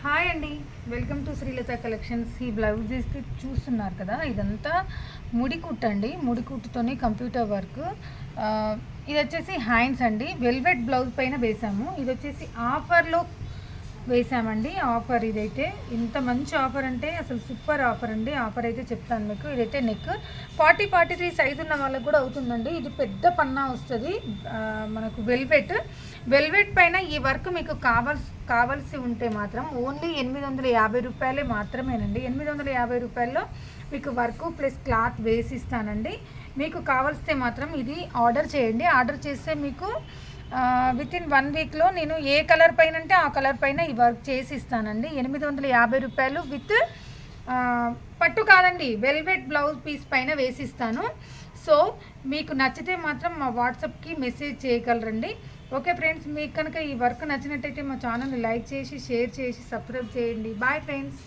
Hi అండి, welcome to Srilatha collections. ఈ blouse ఇస్తే చూస్తున్నారు కదా, ఇదంతా ముడికుట్టు అండి. ముడికుట్టుతోనే కంప్యూటర్ వర్క్. ఇది వచ్చేసి హ్యాండ్స్ అండి. వెల్వెట్ బ్లౌజ్ పైన వేసాము. ఇది వచ్చేసి ఆఫర్లో వేసామండి. ఆఫర్ ఇదైతే ఇంత మంచి ఆఫర్ అంటే అసలు సూపర్ ఆఫర్ అండి. ఆఫర్ అయితే చెప్తాను మీకు. ఇదైతే నెక్ 43 సైజు ఉన్న వాళ్ళకి కూడా అవుతుందండి. ఇది పెద్ద పన్నా వస్తుంది మనకు. వెల్వెట్ పైన ఈ వర్క్ మీకు కావాల్సి ఉంటే మాత్రం ఓన్లీ 850 రూపాయలే మాత్రమేనండి. 850 రూపాయల్లో మీకు వర్క్ ప్లస్ క్లాత్ వేసిస్తానండి. మీకు కావాల్సితే మాత్రం ఇది ఆర్డర్ చేయండి. ఆర్డర్ చేస్తే మీకు వితిన్ 1 వీక్లో నేను ఏ కలర్ పైన అంటే ఆ కలర్ పైన ఈ వర్క్ చేసి ఇస్తానండి. 850 రూపాయలు విత్ పట్టు కాదండి, వెల్వెట్ బ్లౌజ్ పీస్ పైన వేసిస్తాను. సో మీకు నచ్చితే మాత్రం మా వాట్సాప్కి మెసేజ్ చేయగలరండి. ఓకే ఫ్రెండ్స్, మీకు కనుక ఈ వర్క్ నచ్చినట్టయితే మా ఛానల్ని లైక్ చేసి షేర్ చేసి సబ్స్క్రైబ్ చేయండి. Bye friends.